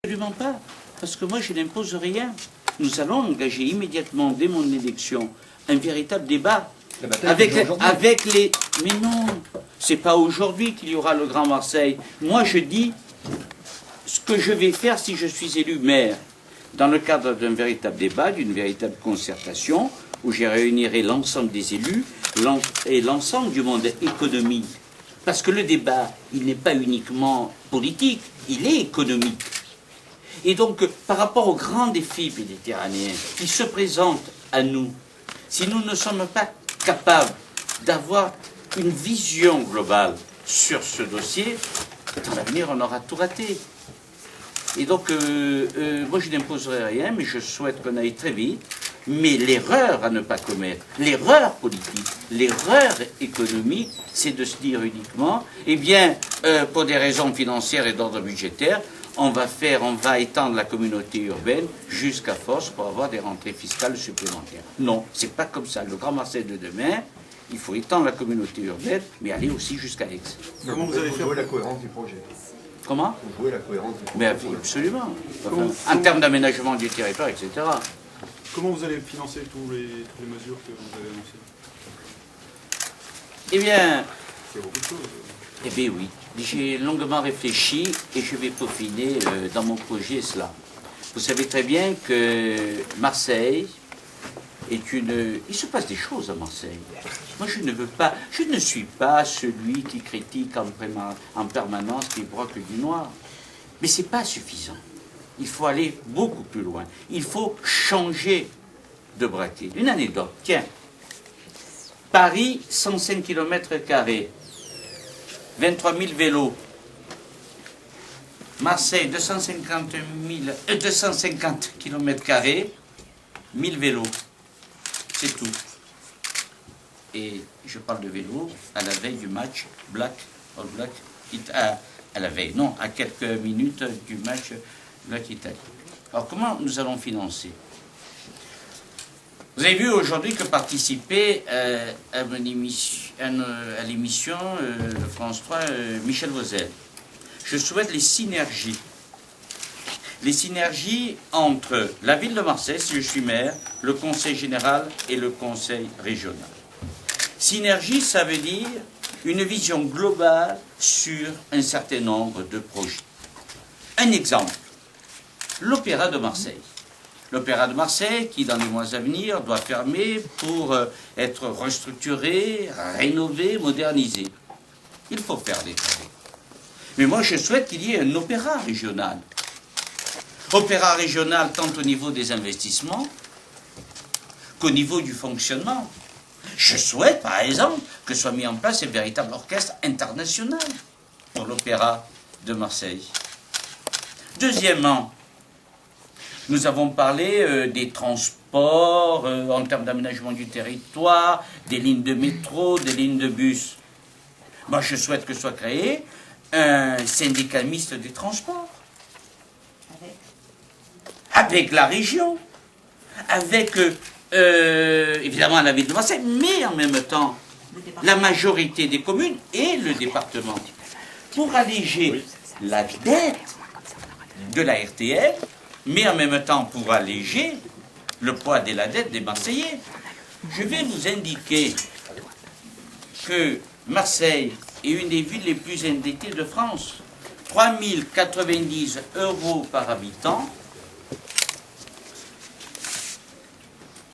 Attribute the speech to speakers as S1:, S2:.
S1: Absolument pas, parce que moi je n'impose rien. Nous allons engager immédiatement, dès mon élection, un véritable débat avec les... Mais non, c'est pas aujourd'hui qu'il y aura le Grand Marseille. Moi je dis ce que je vais faire si je suis élu maire, dans le cadre d'un véritable débat, d'une véritable concertation, où je réunirai l'ensemble des élus et l'ensemble du monde économique. Parce que le débat, il n'est pas uniquement politique, il est économique. Et donc, par rapport aux grands défis méditerranéens qui se présentent à nous, si nous ne sommes pas capables d'avoir une vision globale sur ce dossier, dans l'avenir, on aura tout raté. Et donc, moi, je n'imposerai rien, mais je souhaite qu'on aille très vite. Mais l'erreur à ne pas commettre, l'erreur politique, l'erreur économique, c'est de se dire uniquement, eh bien, pour des raisons financières et d'ordre budgétaire, on va étendre la communauté urbaine jusqu'à Fos pour avoir des rentrées fiscales supplémentaires. Non, c'est pas comme ça. Le Grand Marseille de demain, il faut étendre la communauté urbaine, mais aller aussi jusqu'à Aix.
S2: Comment vous allez faire jouer la cohérence du projet?
S1: Comment?
S2: Vous jouez la cohérence du projet.
S1: Mais absolument. Enfin, en termes d'aménagement du territoire, etc.
S2: Comment vous allez financer toutes les mesures que vous avez annoncées?
S1: Eh bien...
S2: C'est beaucoup de choses.
S1: Eh bien oui, j'ai longuement réfléchi et je vais peaufiner dans mon projet cela. Vous savez très bien que Marseille est une... Il se passe des choses à Marseille. Moi je ne suis pas celui qui critique en permanence, qui broque du noir. Mais ce n'est pas suffisant. Il faut aller beaucoup plus loin. Il faut changer de braquet. Une anecdote, tiens. Paris, 105 km². 23 000 vélos. Marseille, 250 km², 1000 vélos. C'est tout. Et je parle de vélo à la veille du match All Black, à la veille, non, à quelques minutes du match Black-Italie. Alors comment nous allons financer? Vous avez vu aujourd'hui que participer à l'émission de France 3, Michel Vauzel. Je souhaite les synergies. Les synergies entre la ville de Marseille, si je suis maire, le conseil général et le conseil régional. Synergie, ça veut dire une vision globale sur un certain nombre de projets. Un exemple, l'Opéra de Marseille. L'Opéra de Marseille, qui dans les mois à venir doit fermer pour être restructuré, rénové, modernisé. Il faut faire des travaux. Mais moi je souhaite qu'il y ait un opéra régional. Opéra régional tant au niveau des investissements qu'au niveau du fonctionnement. Je souhaite par exemple que soit mis en place un véritable orchestre international pour l'Opéra de Marseille. Deuxièmement, nous avons parlé des transports en termes d'aménagement du territoire, des lignes de métro, des lignes de bus. Moi, je souhaite que soit créé un syndicat mixte des transports. Avec la région, avec évidemment la ville de Marseille, mais en même temps la majorité des communes et le département. Pour alléger la dette de la RTL, mais en même temps pour alléger le poids de la dette des Marseillais. Je vais vous indiquer que Marseille est une des villes les plus endettées de France. 3 090 € par habitant